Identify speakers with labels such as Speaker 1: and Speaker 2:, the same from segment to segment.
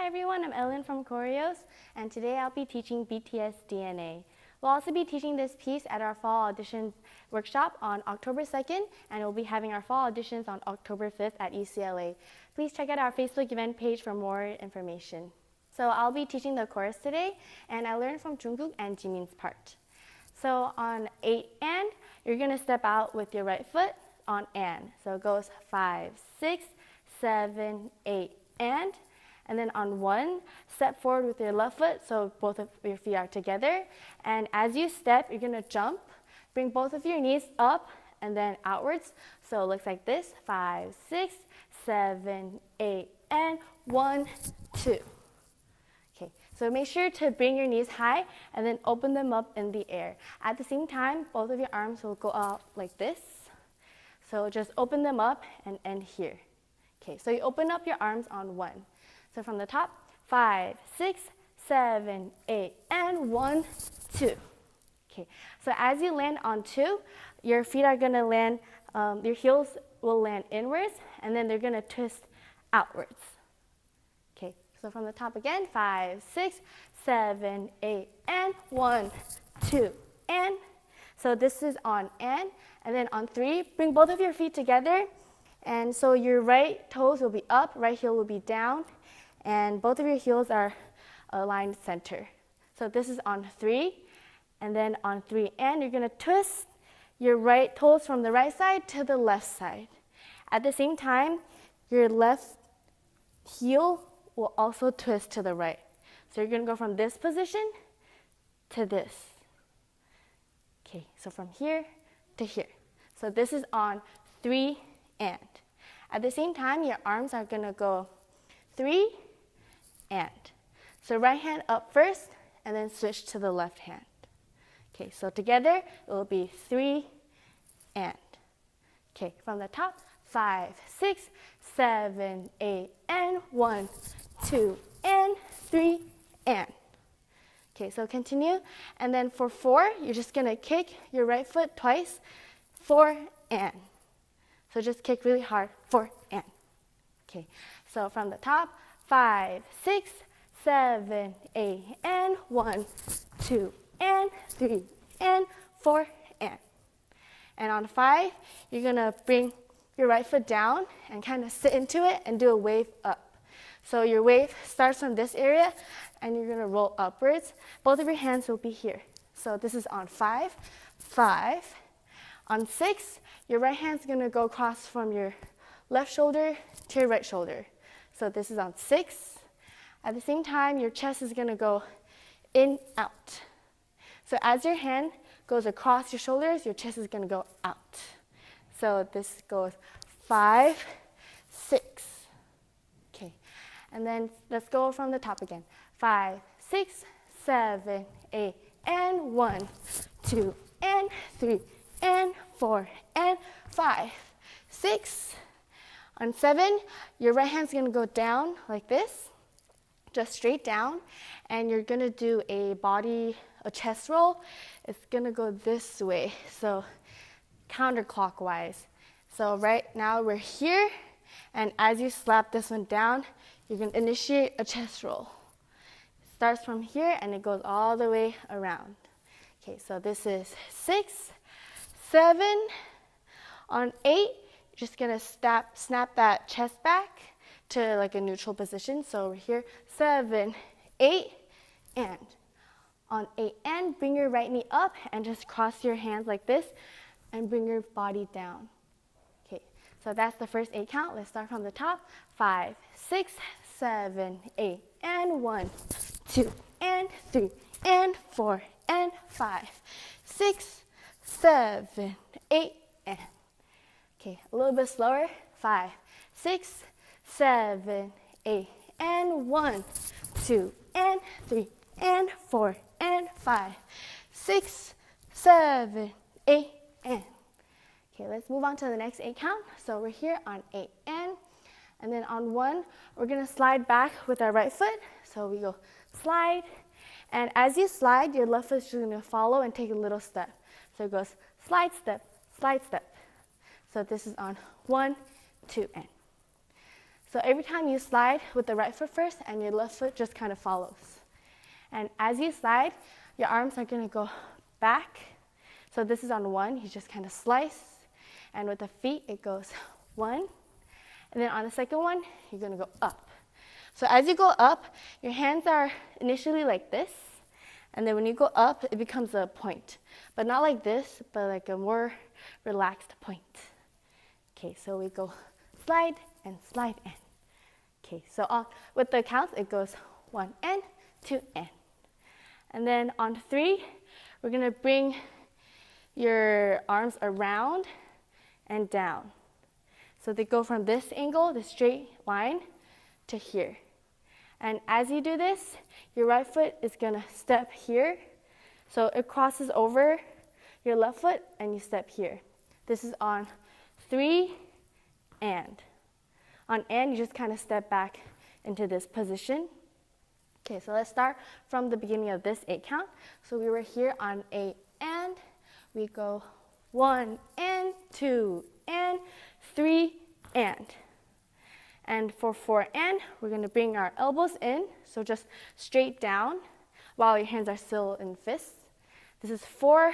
Speaker 1: Hi everyone, I'm Ellen from Choreos, and today I'll be teaching BTS DNA. We'll also be teaching this piece at our fall audition workshop on October 2nd, and we'll be having our fall auditions on October 5th at UCLA. Please check out our Facebook event page for more information. So I'll be teaching the chorus today, and I learned from Jungkook and Jimin's part. So on 8 and, you're going to step out with your right foot on and. So it goes 5, 6, 7, 8, and then on 1, step forward with your left foot so both of your feet are together. And as you step, you're going to jump. Bring both of your knees up and then outwards. So it looks like this, 5, 6, 7, 8, and 1, 2. Okay, so make sure to bring your knees high and then open them up in the air. At the same time, both of your arms will go out like this. So just open them up and end here. Okay, so you open up your arms on 1. So from the top, 5, 6, 7, 8, and 1, 2. Okay, so as you land on 2, your feet are going to land, your heels will land inwards, and then they're going to twist outwards. Okay, so from the top again, 5, 6, 7, 8, and 1, 2, and. So this is on and then on 3, bring both of your feet together, and so your right toes will be up, right heel will be down, and both of your heels are aligned center. So this is on 3, and then on 3 and, you're going to twist your right toes from the right side to the left side. At the same time, your left heel will also twist to the right. So you're going to go from this position to this. Okay, so from here to here. So this is on 3 and. At the same time, your arms are going to go 3 and. So right hand up first, and then switch to the left hand. Okay, so together, it will be 3 and. Okay, from the top, 5, 6, 7, 8, and 1, 2, and 3, and. Okay, so continue. And then for 4, you're just going to kick your right foot twice, 4 and. So just kick really hard, 4 and. Okay, so from the top, 5, 6, 7, 8, and 1, 2, and 3, and 4, and. And on 5, you're going to bring your right foot down and kind of sit into it and do a wave up. So your wave starts from this area, and you're going to roll upwards. Both of your hands will be here. So this is on 5, 5. On 6, your right hand's going to go across from your left shoulder to your right shoulder. So this is on 6. At the same time, your chest is going to go in, out. So as your hand goes across your shoulders, your chest is going to go out. So this goes 5, 6. Okay, and then let's go from the top again. 5, 6, 7, 8, and 1, 2, and 3, and 4, and 5, 6. On 7, your right hand's going to go down like this, just straight down, and you're going to do a chest roll. It's going to go this way, so counterclockwise. So right now we're here, and as you slap this one down, you can initiate a chest roll. It starts from here, and it goes all the way around. Okay, so this is 6, 7. On 8, you're just going to snap that chest back to like a neutral position. So we're here, 7, 8, and. On 8 and, bring your right knee up and just cross your hands like this and bring your body down. Okay, so that's the first 8 count. Let's start from the top. 5, 6, 7, 8, and 1, 2, and 3, and 4, and 5, 6, 7, 8, and. Okay, a little bit slower. 5, 6, 7, 8, and 1, 2, and 3, and 4, and 5, 6, 7, 8, and. Okay, let's move on to the next 8 count. So we're here on 8 and then on 1, we're going to slide back with our right foot. So we go slide, and as you slide, your left foot is just going to follow and take a little step. So it goes slide, step, slide, step. So this is on 1, 2, and. So every time you slide with the right foot first and your left foot just kind of follows. And as you slide, your arms are going to go back. So this is on one, you just kind of slice. And with the feet, it goes one. And then on the second one, you're going to go up. So as you go up, your hands are initially like this. And then when you go up, it becomes a point. But not like this, but like a more relaxed point. Okay, so we go slide and slide and. Okay, so with the counts, it goes 1 and 2 and. And then on 3, we're going to bring your arms around and down. So they go from this angle, the straight line, to here. And as you do this, your right foot is going to step here. So it crosses over your left foot and you step here. This is on 3 and. On and, you just kind of step back into this position. Okay, so let's start from the beginning of this 8 count. So we were here on 8 and. We go 1 and 2 and 3 and. And for 4 and, we're going to bring our elbows in, so just straight down while your hands are still in fists. This is 4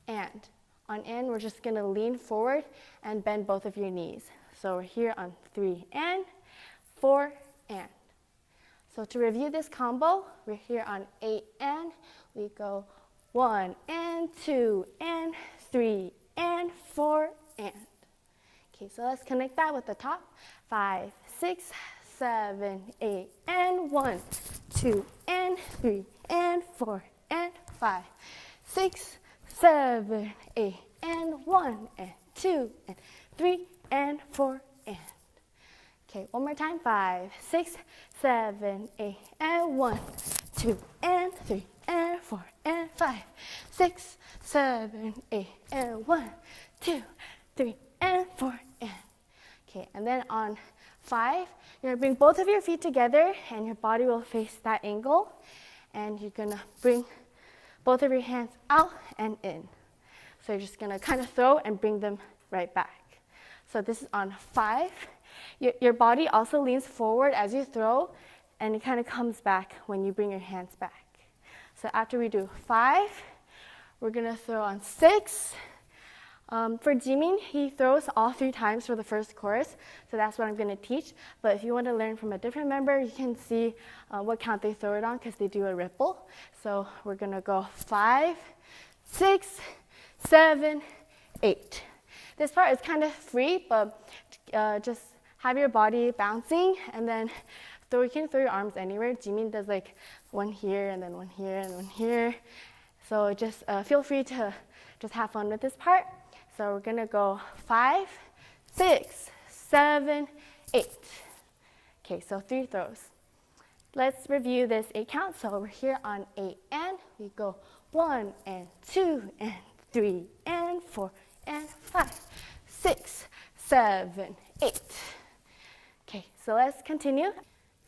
Speaker 1: and. On and, we're just going to lean forward and bend both of your knees. So we're here on 3 and, 4 and. So to review this combo, we're here on 8 and. We go 1 and 2 and 3 and 4 and. Okay, so let's connect that with the top. 5, 6, 7, 8 and 1, 2 and 3 and 4 and 5, 6, 7, 8 and 1 and 2 and 3 and 4 and. Okay, one more time. 5, 6, 7, 8 and 1, 2 and 3 and 4 and 5, 6, 7, 8 and 1, 2, 3 and 4 and. Okay, and then on 5, you're going to bring both of your feet together and your body will face that angle. And you're going to bring both of your hands out and in. So you're just going to kind of throw and bring them right back. So this is on 5. Your body also leans forward as you throw and it kind of comes back when you bring your hands back. So after we do 5, we're going to throw on 6. For Jimin, he throws all 3 times for the first chorus, so that's what I'm going to teach. But if you want to learn from a different member, you can see what count they throw it on because they do a ripple. So we're going to go 5, 6, 7, 8. This part is kind of free, but just have your body bouncing and then you can throw your arms anywhere. Jimin does like one here and then one here and one here. So just feel free to just have fun with this part. So we're going to go 5, 6, 7, 8. Okay, so 3 throws. Let's review this 8 count. So we're here on 8 and. We go 1 and 2 and 3 and 4 and 5, 6, 7, 8. Okay, so let's continue.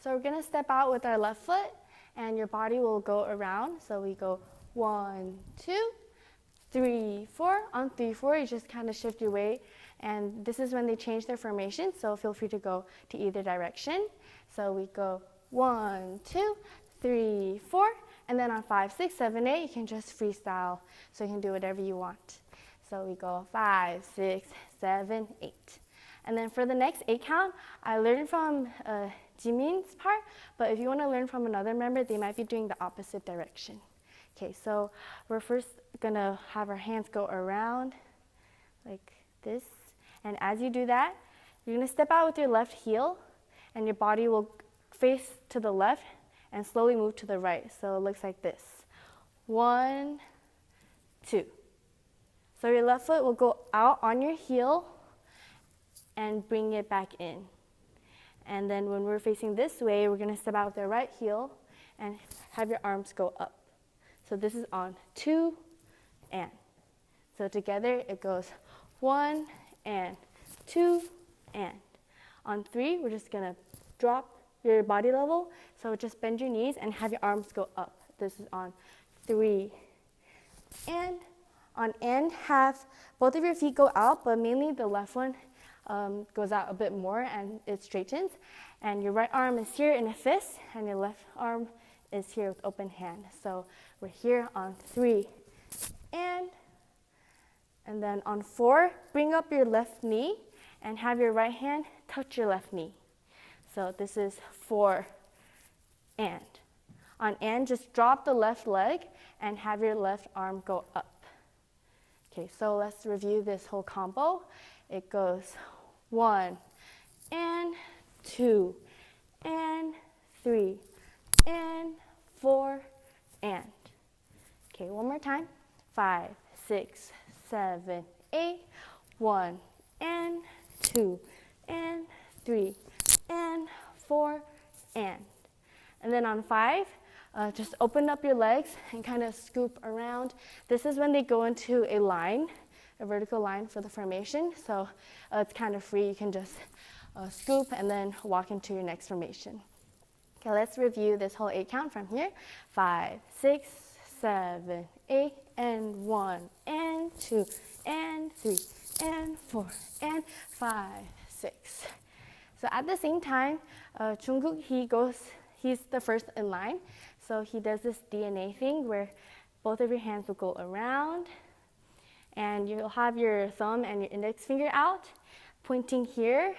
Speaker 1: So we're going to step out with our left foot and your body will go around. So we go 1, 2, 3, 4. On 3, 4, you just kind of shift your weight. And this is when they change their formation, so feel free to go to either direction. So we go 1, 2, 3, 4. And then on 5, 6, 7, 8, you can just freestyle. So you can do whatever you want. So we go 5, 6, 7, 8. And then for the next 8 count, I learned from Jimin's part, but if you want to learn from another member, they might be doing the opposite direction. Okay, so we're first going to have our hands go around like this. And as you do that, you're going to step out with your left heel, and your body will face to the left and slowly move to the right. So it looks like this. 1, 2. So your left foot will go out on your heel and bring it back in. And then when we're facing this way, we're going to step out with the right heel and have your arms go up. So this is on 2 and. So together it goes 1 and 2 and. On 3, we're just going to drop your body level. So just bend your knees and have your arms go up. This is on 3 and. On and, have both of your feet go out, but mainly the left one goes out a bit more and it straightens. And your right arm is here in a fist, and your left arm is here with open hand. So we're here on 3, and then on 4, bring up your left knee and have your right hand touch your left knee. So this is 4, and. On and, just drop the left leg and have your left arm go up. Okay, so let's review this whole combo. It goes 1 and 2 and 3 and 4 and. Okay, one more time. 5, 6, 7, 8. 1 and 2 and 3 and 4 and. And then on 5, just open up your legs and kind of scoop around. This is when they go into a line, a vertical line for the formation. So it's kind of free. You can just scoop and then walk into your next formation. Okay, let's review this whole 8 count from here. 5, 6, 7, 8, and 1, and 2, and 3, and 4, and 5, 6. So at the same time, Jungkook, he's the first in line. So he does this DNA thing where both of your hands will go around, and you'll have your thumb and your index finger out, pointing here,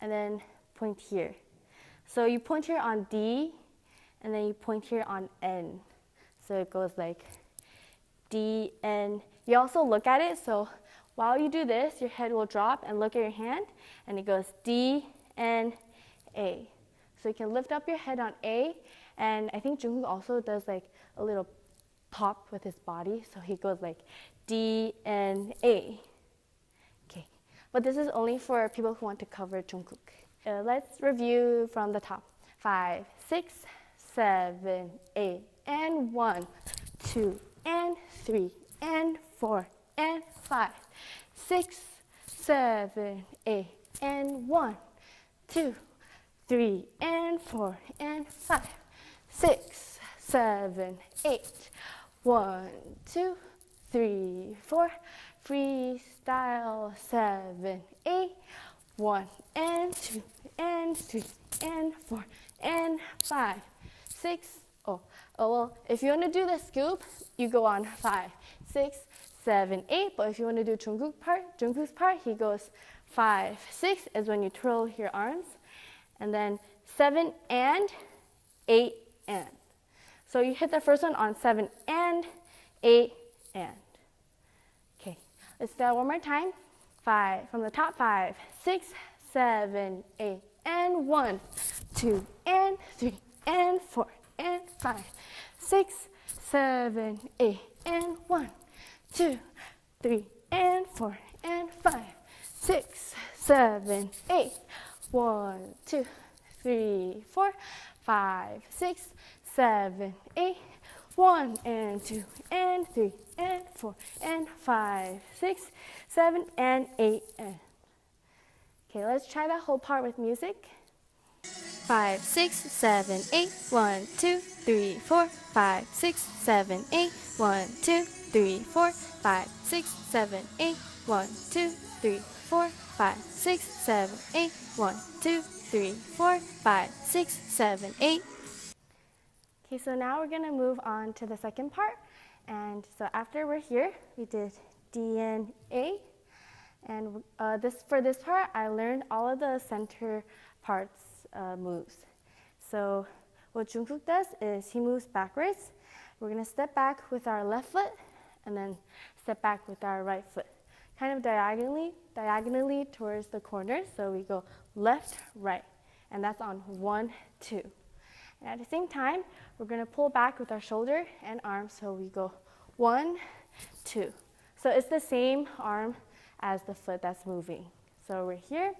Speaker 1: and then point here. So you point here on D, and then you point here on N. So it goes like D, N. You also look at it, so while you do this, your head will drop and look at your hand, and it goes D, N, A. So you can lift up your head on A, and I think Jungkook also does like a little pop with his body, so he goes like D, N, A. Okay, but this is only for people who want to cover Jungkook. Let's review from the top. 5, 6, 7, 8, and 1, 2, and 3, and 4, and 5, 6, 7, 8, and 1, 2, 3, and 4, and 5, 6, 7, 8, 1, 2, 3, 4, freestyle, 7, 8, 1, and 2, and 3, and 4, and 5, 6, well, if you want to do the scoop, you go on 5, 6, 7, 8, but if you want to do Jungkook's part, he goes 5, 6 is when you twirl your arms, and then 7 and 8 and. So you hit the first one on 7 and 8 and. Okay, let's do that one more time. 5 from the top. 5, 6, 7, 8, and 1, 2, and 3, and 4, and 5, 6, 7, 8, and 1, 2, 3, and 4, and 5, 6, 7, 8. 1, 2, 3, 4, 5, 6, 7, 8. 1 and 2 and 3 and 4 and 5, 6, 7, and 8 and. Okay, let's try that whole part with music. 5, 6, 7, 8. 1, 2, 3, 4, 5, 6, 7, 8. 1, 2, 3, 4, 5, 6, 7, 8. 1, 2, 3, 4, 5, 6, 7, 8. 1, 2, 3, 4, 5, 6, 7, 8. Okay, so now we're going to move on to the second part. And so after we're here, we did DNA. And for this part, I learned all of the center parts moves. So what Jungkook does is he moves backwards. We're going to step back with our left foot and then step back with our right foot. Kind of diagonally towards the corners. So we go left, right. And that's on 1, 2. And at the same time, we're going to pull back with our shoulder and arm. So we go 1, 2. So it's the same arm as the foot that's moving. So we're here,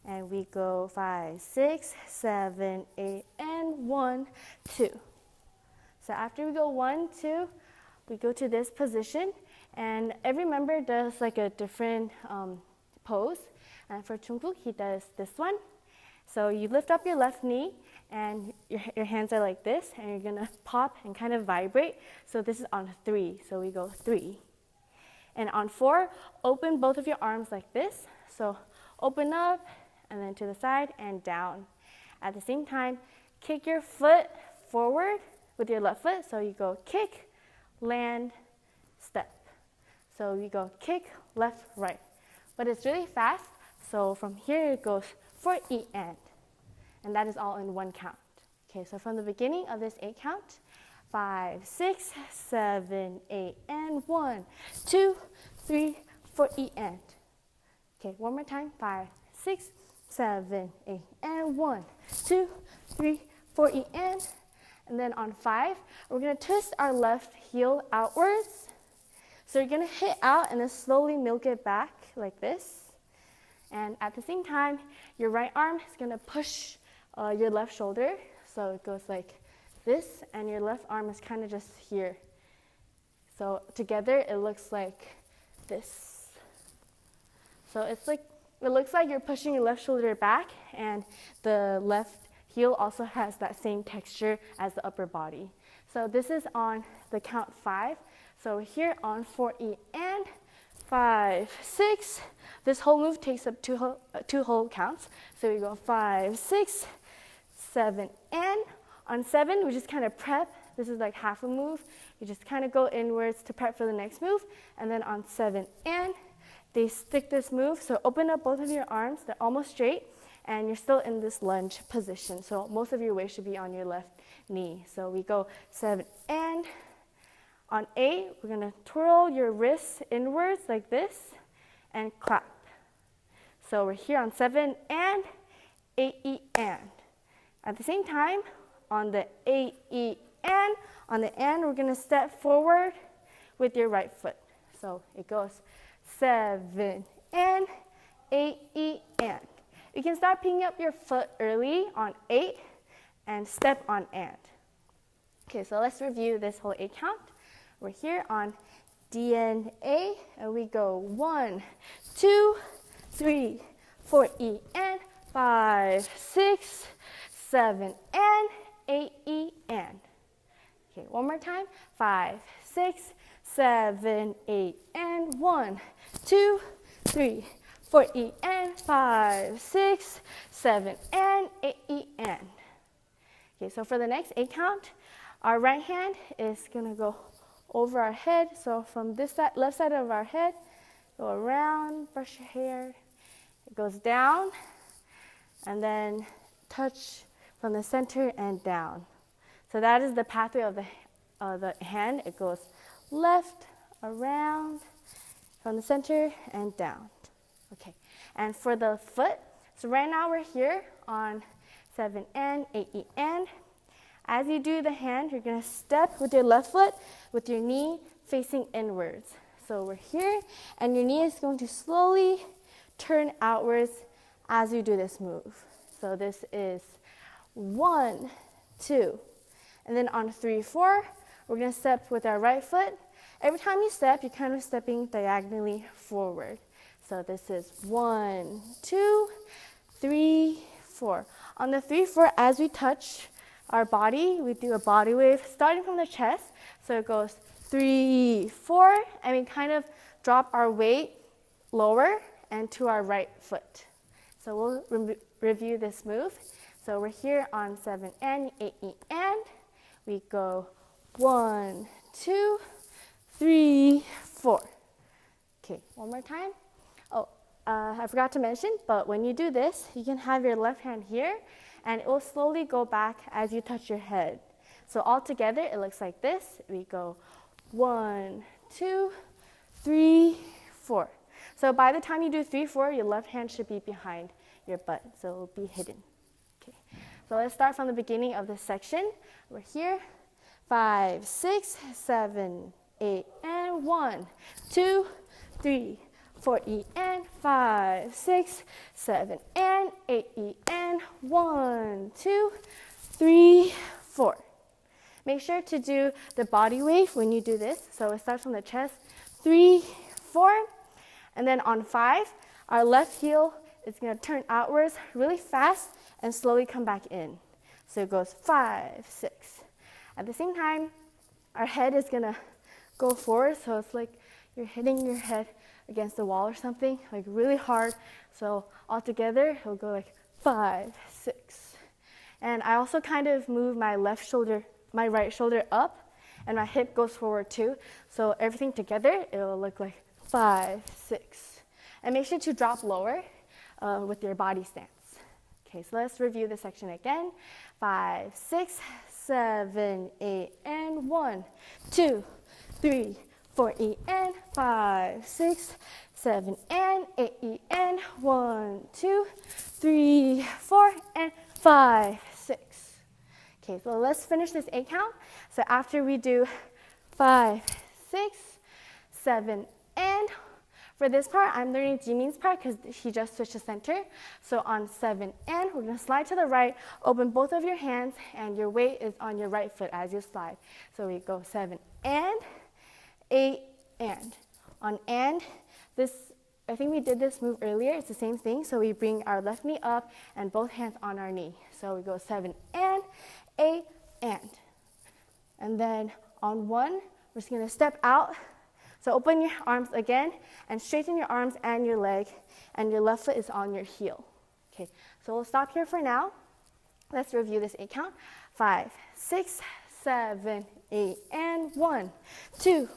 Speaker 1: and we go 5, 6, 7, 8, and 1, 2. So after we go 1, 2, we go to this position, and every member does like a different pose. And for Jungkook, he does this one. So you lift up your left knee, and your hands are like this, and you're gonna pop and kind of vibrate. So this is on 3, so we go 3. And on 4, open both of your arms like this. So open up, and then to the side and down. At the same time, kick your foot forward with your left foot. So you go kick, land, step. So you go kick, left, right. But it's really fast. So from here it goes 4 E and that is all in one count. Okay, so from the beginning of this 8 count, 5, 6, 7, 8, and 1, 2, 3, 4 E and. Okay, one more time. 5, 6, 7, 8, and 1, 2, 3, 4 E and. And then on 5, we're gonna twist our left heel outwards. So you're gonna hit out and then slowly milk it back like this. And at the same time, your right arm is gonna push your left shoulder. So it goes like this, and your left arm is kind of just here. So together, it looks like this. So it's like, it looks like you're pushing your left shoulder back, and the left heel also has that same texture as the upper body. So this is on the count 5. So here on 4 E and 5, 6. This whole move takes up two whole counts. So we go 5, 6, 7, and on 7, we just kind of prep. This is like half a move. You just kind of go inwards to prep for the next move. And then on 7, and they stick this move. So open up both of your arms. They're almost straight, and you're still in this lunge position. So most of your weight should be on your left knee. So we go 7, and on 8, we're gonna twirl your wrists inwards like this and clap. So we're here on 7 and 8 E and. At the same time, on the 8 E and, on the and, we're gonna step forward with your right foot. So it goes 7 and 8 E and. You can start picking up your foot early on 8 and step on and. Okay, so let's review this whole 8 count. We're here on DNA, and we go 1, 2, 3, 4 E and 5, 6, 7 and 8 E and. Okay, one more time. 5, 6, 7, 8 and 1, 2, 3, 4 E and 5, 6, 7 and 8 E and. Okay, so for the next 8 count, our right hand is gonna go over our head. So from this side, left side of our head, go around, brush your hair. It goes down, and then touch from the center and down. So that is the pathway of the hand. It goes left, around, from the center and down. Okay, and for the foot, so right now we're here on 7 and 8 E and. As you do the hand, you're gonna step with your left foot with your knee facing inwards. So we're here, and your knee is going to slowly turn outwards as you do this move. So this is 1, 2. And then on 3, 4, we're gonna step with our right foot. Every time you step, you're kind of stepping diagonally forward. So this is 1, 2, 3, 4. On the 3, 4, as we touch our body, we do a body wave starting from the chest. So it goes 3, 4, and we kind of drop our weight lower and to our right foot. So we'll review this move. So we're here on 7 and 8 E and. We go 1, 2, 3, 4. Okay, one more time. Oh, I forgot to mention, but when you do this, you can have your left hand here, and it will slowly go back as you touch your head. So all together, it looks like this. We go 1, 2, 3, 4. So by the time you do 3, 4, your left hand should be behind your butt, so it will be hidden. Okay. So let's start from the beginning of this section. We're here, 5, 6, 7, 8, and 1, 2, 3, 4 E and 5, 6, 7 and 8 E and 1, 2, 3, 4. Make sure to do the body wave when you do this. So it starts from the chest, 3, 4, and then on 5, our left heel is going to turn outwards really fast and slowly come back in. So it goes 5, 6. At the same time, our head is going to go forward, so it's like you're hitting your head, against the wall or something, like really hard. So all together, it'll go like 5, 6. And I also kind of move my right shoulder up, and my hip goes forward too. So everything together, it'll look like 5, 6. And make sure to drop lower with your body stance. Okay, so let's review this section again. 5, 6, 7, 8, and 1, 2, 3, 4, E, and 5, 6, 7, and 8, E, and 1, 2, 3, 4, and 5, 6. Okay, so let's finish this 8 count. So after we do 5, 6, 7, and for this part, I'm learning Jimin's part because he just switched to center. So on 7 and, we're going to slide to the right, open both of your hands, and your weight is on your right foot as you slide. So we go 7 and, 8 and. On and, I think we did this move earlier. It's the same thing. So we bring our left knee up and both hands on our knee. So we go 7 and, 8 and. And then on 1, we're just going to step out. So open your arms again and straighten your arms and your leg, and your left foot is on your heel. Okay, so we'll stop here for now. Let's review this 8 count. 5, 6, 7, 8, and 1, 2,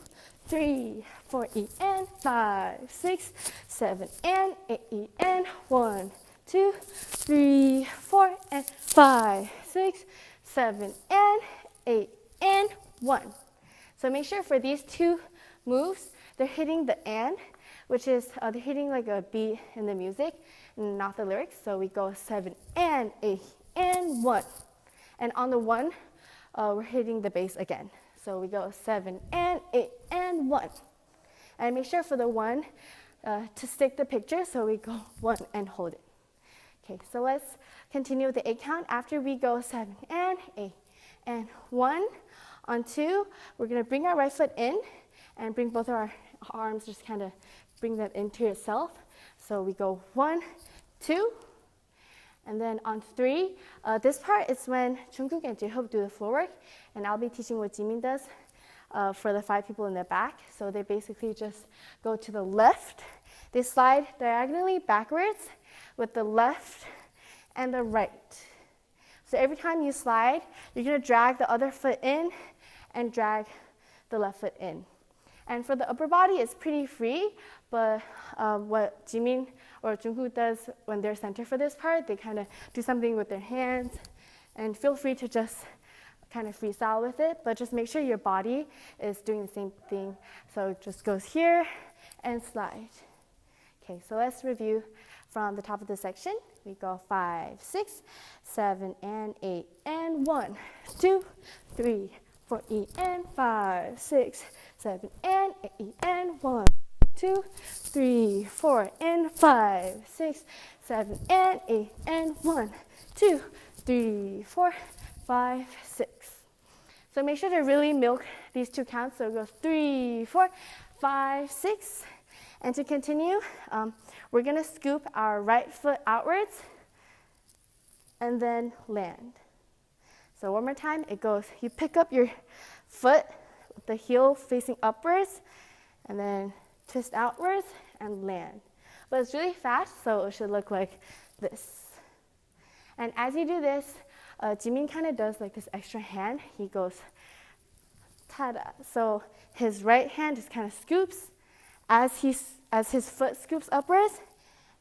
Speaker 1: 3, 4, E, and 5, 6, 7, and 8, E, and 1, 2, 3, 4, and 5, 6, 7, and 8, and 1. So make sure for these 2 moves, they're hitting the and, which is they're hitting like a beat in the music, not the lyrics. So we go 7 and 8 and 1. And on the 1, we're hitting the bass again. So we go 7 and 8 and 1. And make sure for the 1 to stick the picture, so we go 1 and hold it. Okay, so let's continue with the 8 count. After we go 7 and 8 and 1, on 2, we're going to bring our right foot in and bring both of our arms, just kind of bring them into yourself. So we go 1, 2, and then on 3, this part is when Jungkook and J-Hope do the floor work, and I'll be teaching what Jimin does for the 5 people in the back. So they basically just go to the left. They slide diagonally backwards with the left and the right. So every time you slide, you're going to drag the other foot in and drag the left foot in. And for the upper body, it's pretty free, but what Jimin or Jungkook does when they're center for this part, they kind of do something with their hands, and feel free to just kind of freestyle with it, but just make sure your body is doing the same thing. So it just goes here and slide. Okay, so let's review from the top of the section. We go 5, 6, 7, and 8, and 1, 2, 3, 4, E, and 5, 6, 7, and 8, E, and 1, 2, 3, 4, and 5, 6, 7, and 8, and 1, 2, 3, 4, 5, 6. So make sure to really milk these 2 counts. So it goes 3, 4, 5, 6. And to continue, we're going to scoop our right foot outwards and then land. So one more time, it goes, you pick up your foot with the heel facing upwards, and then twist outwards and land. But it's really fast, so it should look like this. And as you do this, Jimin kind of does like this extra hand. He goes, ta-da. So his right hand just kind of scoops as his foot scoops upwards,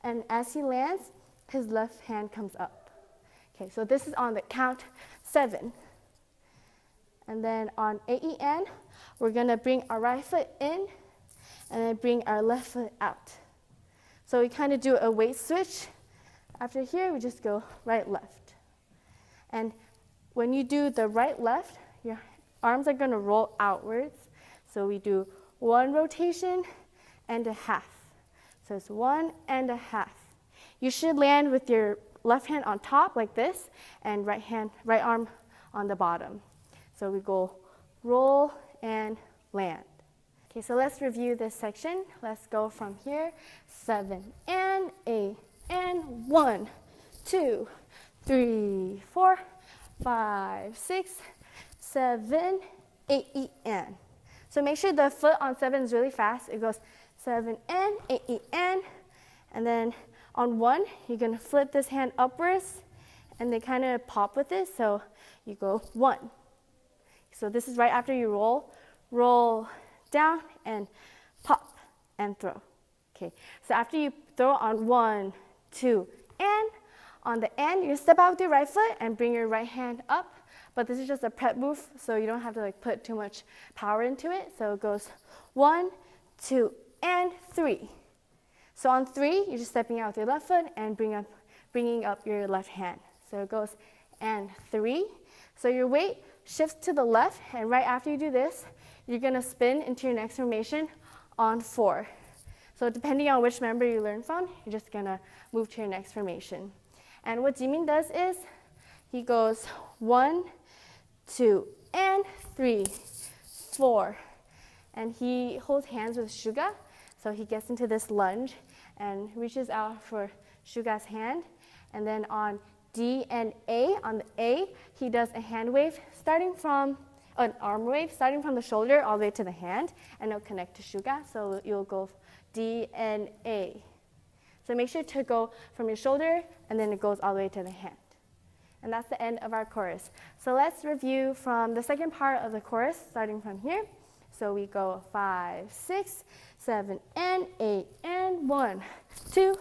Speaker 1: and as he lands, his left hand comes up. Okay, so this is on the count 7. And then on AEN, we're going to bring our right foot in and then bring our left foot out. So we kind of do a weight switch. After here, we just go right, left. And when you do the right, left, your arms are going to roll outwards. So we do 1 rotation and a half. So it's 1 and a half. You should land with your left hand on top like this, and right arm on the bottom. So we go roll and land. Okay, so let's review this section. Let's go from here. 7 and 8 and 1, 2, 3, 4, 5, 6, 7, 8, and. So make sure the foot on 7 is really fast. It goes 7, and 8, and. And then on 1, you're going to flip this hand upwards, and they kind of pop with it. So you go 1. So this is right after you roll down and pop and throw. Okay, so after you throw on 1, 2, and on the end, you step out with your right foot and bring your right hand up. But this is just a prep move, so you don't have to like put too much power into it. So it goes 1, 2, and 3. So on 3, you're just stepping out with your left foot and bringing up your left hand. So it goes and 3. So your weight shifts to the left, and right after you do this, you're going to spin into your next formation on 4. So depending on which member you learn from, you're just going to move to your next formation. And what Jimin does is he goes 1, 2, and 3, 4. And he holds hands with Suga. So he gets into this lunge and reaches out for Suga's hand. And then on D and A, on the A, he does a hand wave starting from, an arm wave starting from the shoulder all the way to the hand, and it'll connect to Suga. So you'll go D and A. So make sure to go from your shoulder, and then it goes all the way to the hand. And that's the end of our chorus. So let's review from the second part of the chorus, starting from here. So we go 5, 6, 7, and 8, and 1, 2,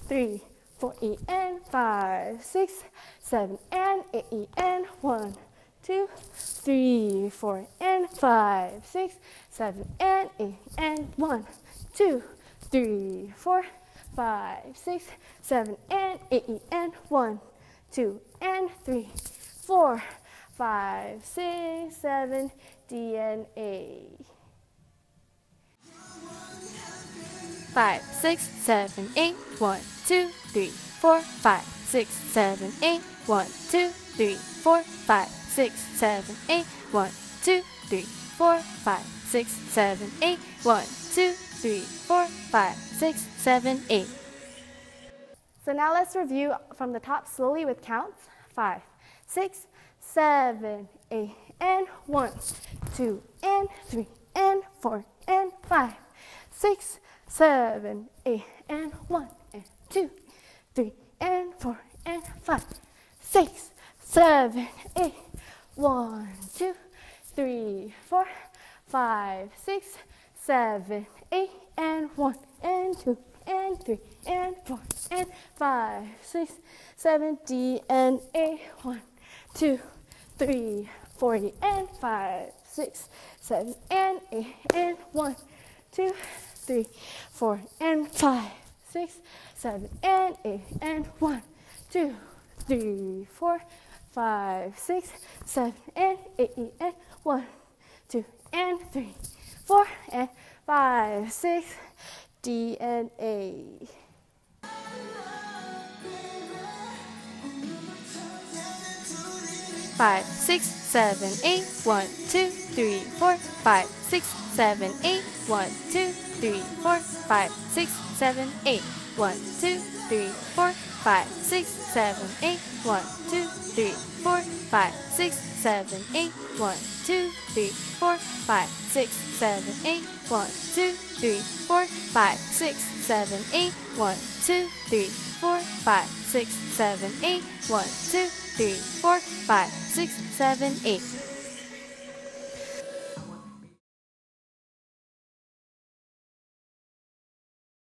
Speaker 1: 3, 4, 8, and 5, 6, 7, and 8, and 1, 2, 3, 4, and 5, 6, 7, and 8, and 1, 2, 3, 4, 5, 6, 7, and 8, and 1, 2, and 3, 4, 5, 6, 7, D and A. 5, 6, 7, 8, 1, 2, 3, 4, 5, 6, 7, 8, 1, 2, 3, 4, 5, 6, 7, 8, 1, 2, 3, 4, 5, 6, 7, 8, 1, 2, 3, 4, 5, 6, 7, 8. So now let's review from the top slowly with counts. 5, 6, 7, 8, and 1, 2, and 3, and 4, and 5, 6, 7, 8, and 1, and 2, 3, and 4, and 5, 6, 7, 8, 1, 2, 3, 4, 5, 6, 7, 8, and 1, and 2, and 3, and 4, and 5, 6, 7, D and A, 1, 2, 3, 4, and 5, 6, 7, and 8, and 1, 2, 3, 4, and 5, 6, 7, and 8, and 1, 2, 3, 4, 5, 6, 7, and 8, and 1, 2, and 3, 4, and 5, 6, D and A. Five, 6, 7, 8, 1, 2, 3, 4, 5, 6, 7, 8, 1, 2, 3, 4, 5, 6, 7, 8, 1, 2, 3, 4, 5, 6, 7, 8, 1, 2, 3, 4, 5, 6, 7, 8, 1, 2, 3, 4, 5, 6, 7, 8, 1, 2, 3, 4, 5, 6, 7, 8, 1, 2, 3, 4, 5, 6, 7, 8, 1, 2, 3, 4, 5, 6, 7, 8.